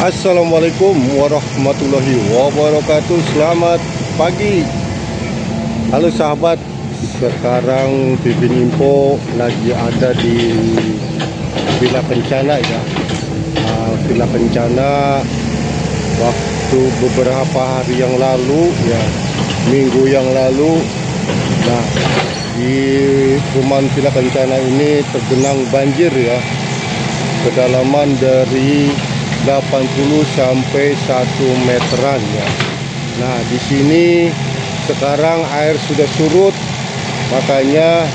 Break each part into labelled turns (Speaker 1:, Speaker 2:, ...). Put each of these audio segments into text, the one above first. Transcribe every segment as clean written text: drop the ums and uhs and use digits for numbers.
Speaker 1: Assalamualaikum warahmatullahi wabarakatuh. Selamat pagi. Halo sahabat, sekarang Pimpin Info lagi ada di Villa Kencana ya. Villa Kencana waktu beberapa hari yang lalu ya, minggu yang lalu. Nah, di perumahan Villa Kencana ini tergenang banjir ya. Kedalaman dari 80 sampai 1 meteran ya. Nah, di sini sekarang air sudah surut, makanya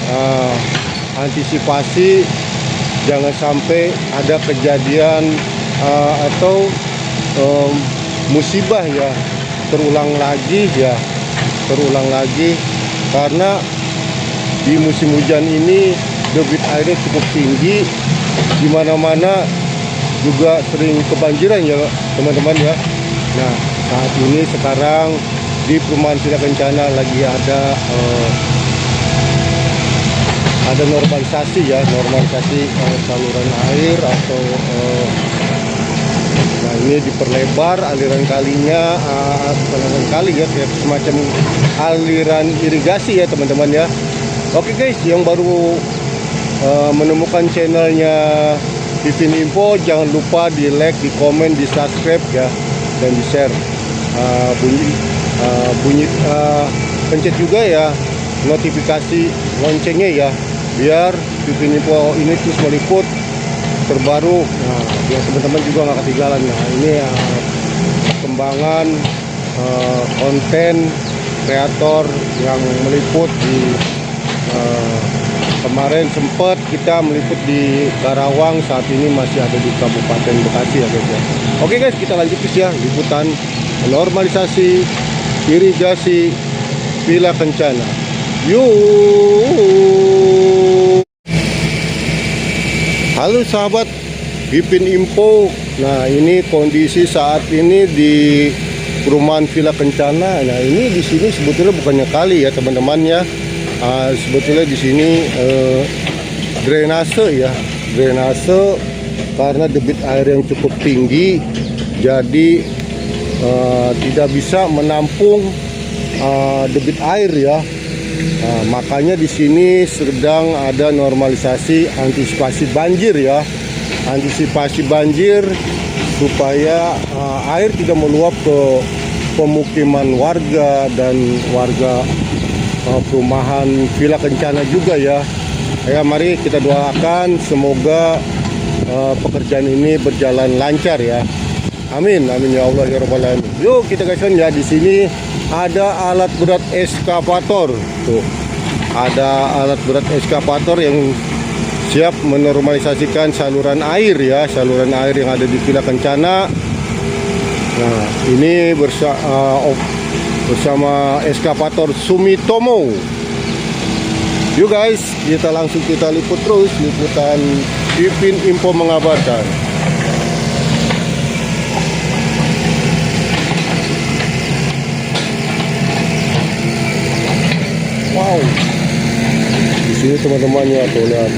Speaker 1: antisipasi jangan sampai ada kejadian atau musibah ya terulang lagi karena di musim hujan ini debit airnya cukup tinggi, di mana-mana juga sering kebanjiran ya teman-teman ya. Nah, saat ini sekarang di perumahan Villa Kencana lagi ada normalisasi ya, saluran air atau nah ini diperlebar aliran kalinya, aliran kali ya, kayak semacam aliran irigasi ya teman-teman ya. Oke guys, yang baru menemukan channelnya Pimpin Info, jangan lupa di like, di komen, di subscribe ya, dan di share. Pencet juga ya notifikasi loncengnya ya, biar Pimpin Info ini terus meliput terbaru. Nah, biar teman-teman juga nggak ketinggalan. Nah, ini perkembangan konten kreator yang meliput di kemarin sempat kita meliput di Karawang, saat ini masih ada di Kabupaten Bekasi ya guys ya. Oke guys, kita lanjut terus ya liputan normalisasi irigasi Villa Kencana. Yuk. Halo sahabat Pimpin Info. Nah, ini kondisi saat ini di perumahan Villa Kencana. Nah, ini di sini sebetulnya bukannya kali ya teman-teman ya. Sebetulnya di sini drainase karena debit air yang cukup tinggi, jadi tidak bisa menampung debit air ya. Makanya di sini sedang ada normalisasi antisipasi banjir ya, antisipasi banjir supaya air tidak meluap ke pemukiman warga dan warga perumahan Villa Kencana juga ya. Ya, mari kita doakan semoga pekerjaan ini berjalan lancar ya. Amin, amin ya Allah ya Rabbal alamin. Yuk kita gaskan ya. Di sini ada alat berat ekskavator. Tuh, ada alat berat ekskavator yang siap menormalisasikan saluran air ya, saluran air yang ada di Villa Kencana. Nah, ini bersama ekskavator Sumitomo. Yuk guys, kita langsung liput terus, liputan Pimpin Info mengabarkan. Wow, di sini teman-teman ya, tuh lihat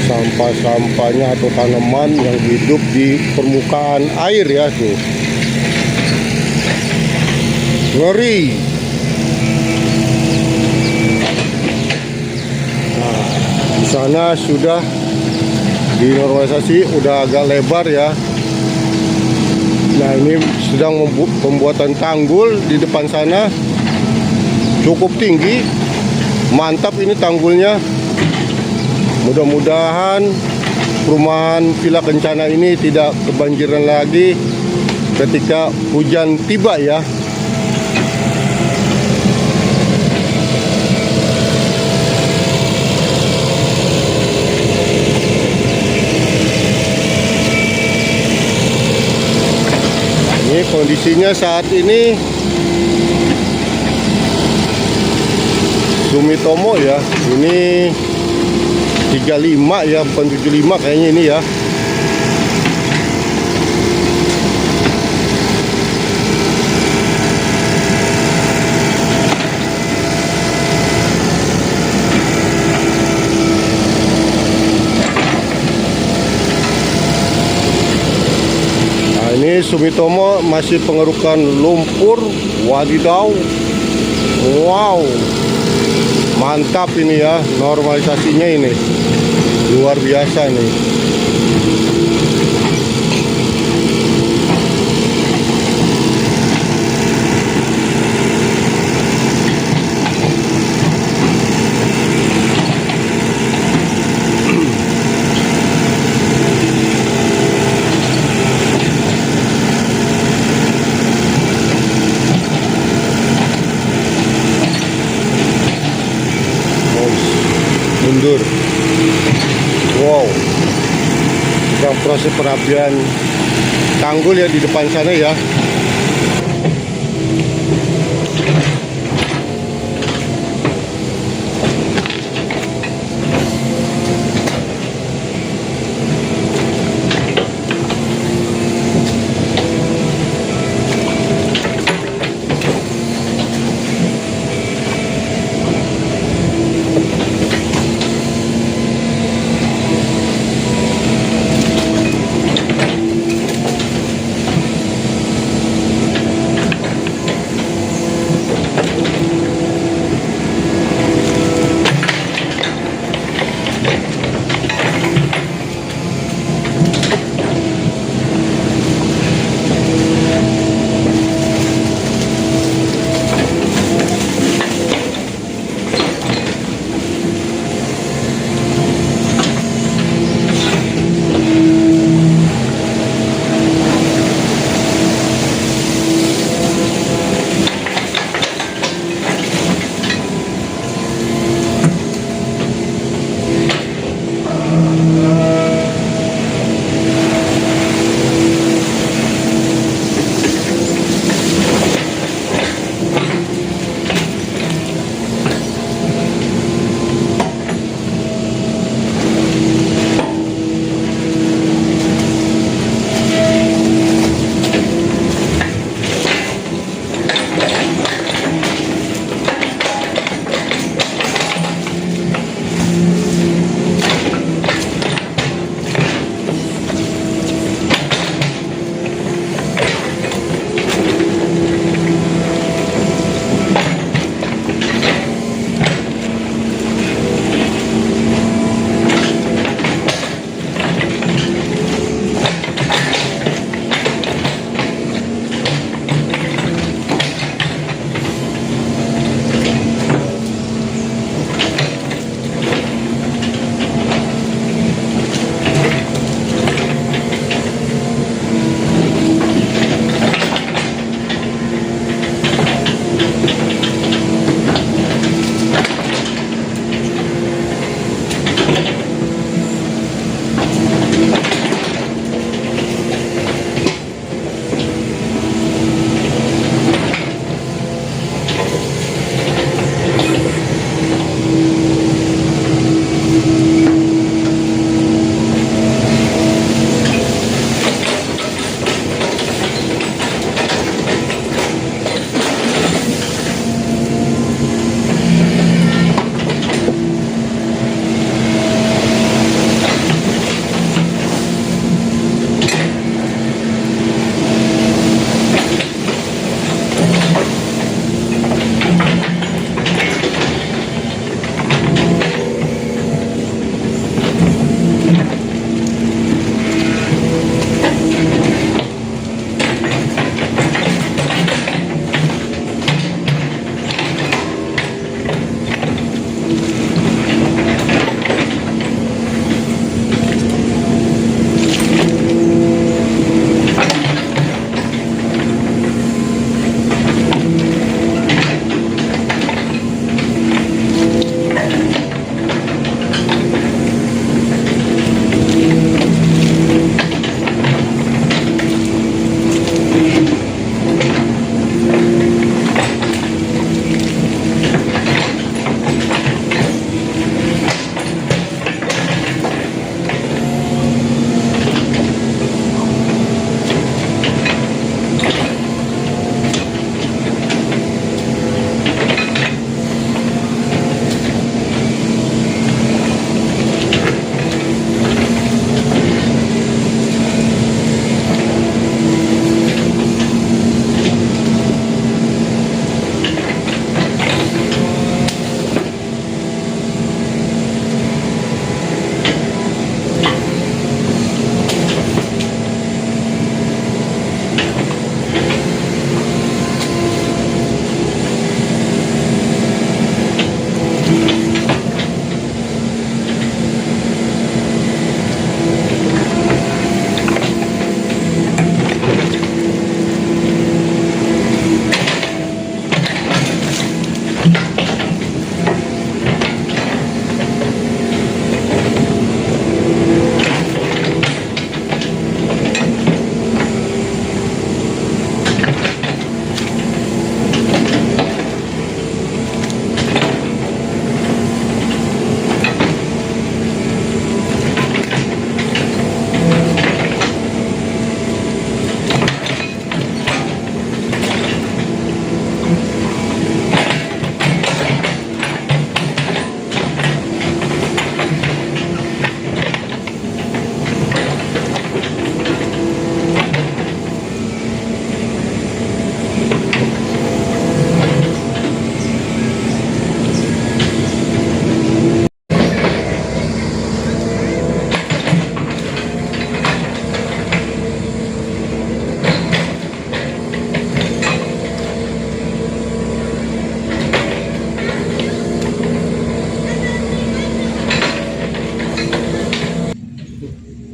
Speaker 1: sampah-sampahnya atau tanaman yang hidup di permukaan air ya tuh. Ngeri. Nah, di sana sudah dinormalisasi, udah agak lebar ya. Nah, ini sedang pembuatan tanggul di depan sana, cukup tinggi, mantap ini tanggulnya. Mudah-mudahan perumahan Villa Kencana ini tidak kebanjiran lagi ketika hujan tiba ya. Ini kondisinya saat ini Sumitomo ya. Ini 35 ya, bukan 75 kayaknya ini ya. Sumitomo masih pengerukan lumpur. Wadidaw. Wow, mantap ini ya, normalisasinya ini luar biasa nih. Mundur. Wow, sedang proses perapian tanggul ya di depan sana ya.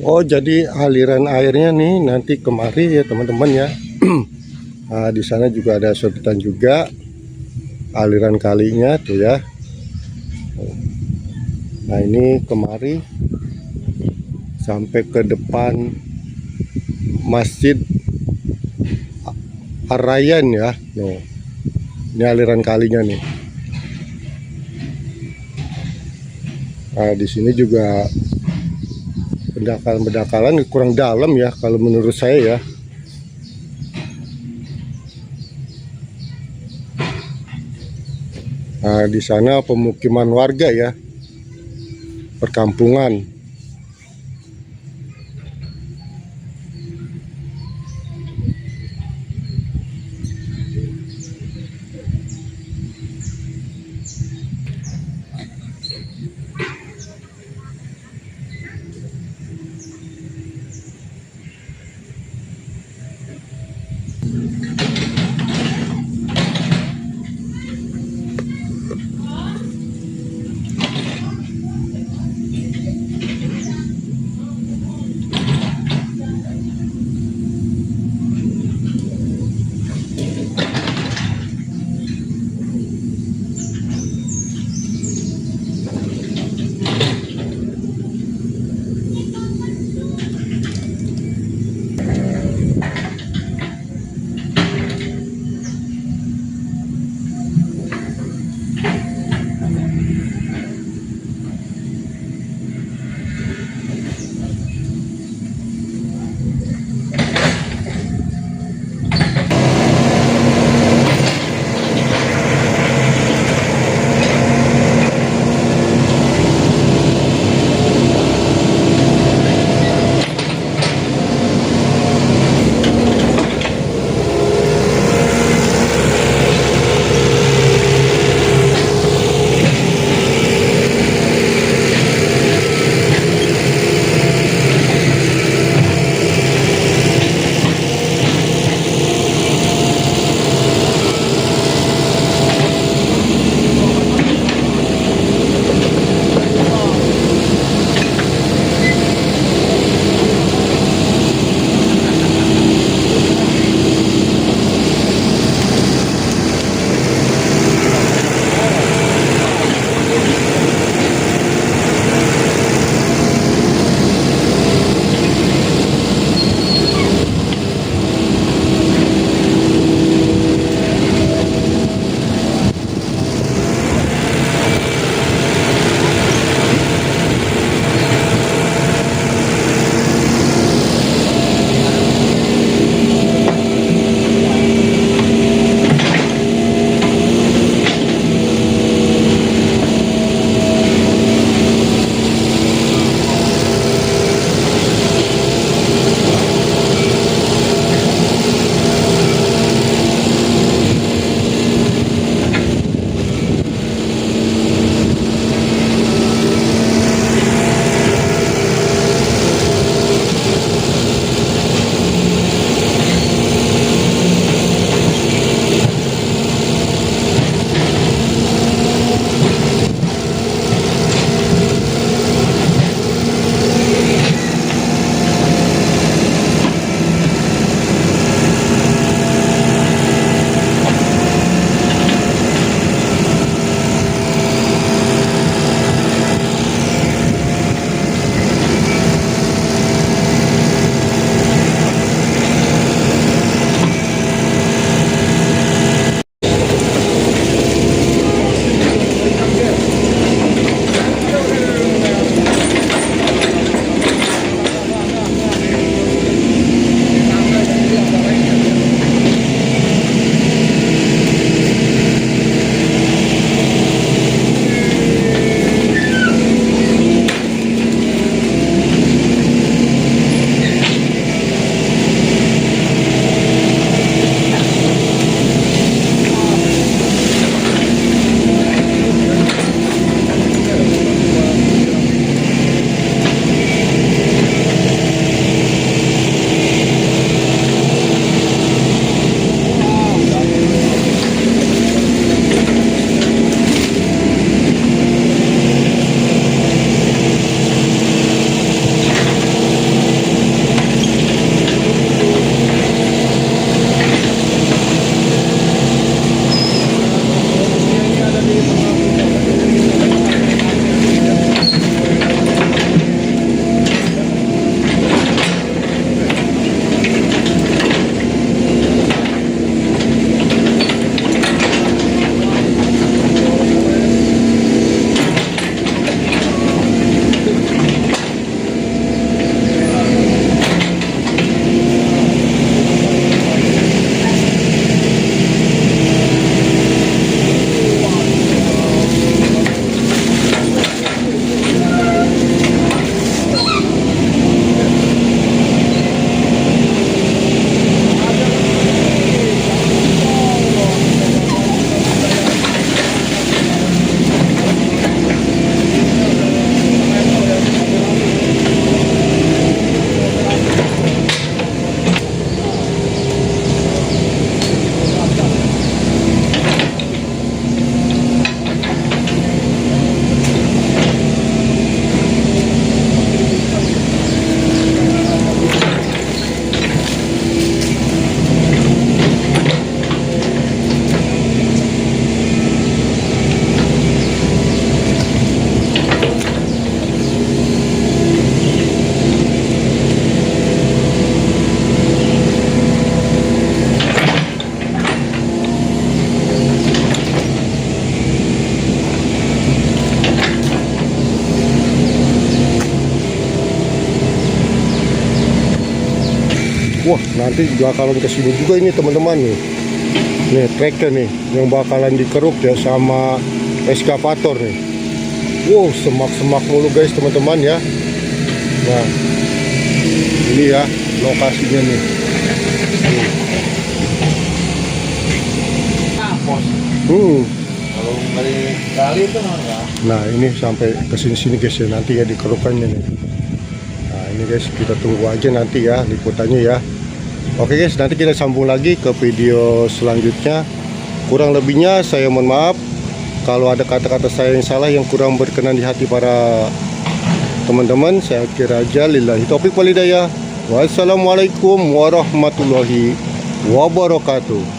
Speaker 1: Oh, jadi aliran airnya nih nanti kemari ya teman-teman ya. Nah, di sana juga ada sodetan juga aliran kalinya tuh ya. Nah, ini kemari sampai ke depan Masjid Arayan ya. No. Ini aliran kalinya nih. Nah, di sini juga pendakalan kurang dalam ya kalau menurut saya ya. Nah, di sana pemukiman warga ya, perkampungan. Wah, nanti bakalan kesini juga ini teman-teman nih. Nih tractor nih yang bakalan dikeruk ya sama ekskavator nih. Wow, semak-semak mulu guys teman-teman ya. Nah, ini ya lokasinya nih.
Speaker 2: Kalau dari kali itu enggak.
Speaker 1: Nah, ini sampai ke sini-sini guys ya, nanti ya dikerukannya nih. Nah, ini guys kita tunggu aja nanti ya liputannya ya. Oke guys, nanti kita sambung lagi ke video selanjutnya. Kurang lebihnya saya mohon maaf kalau ada kata-kata saya yang salah yang kurang berkenan di hati para teman-teman. Saya kira aja lillahi taufiq wal hidayah. Wassalamualaikum warahmatullahi wabarakatuh.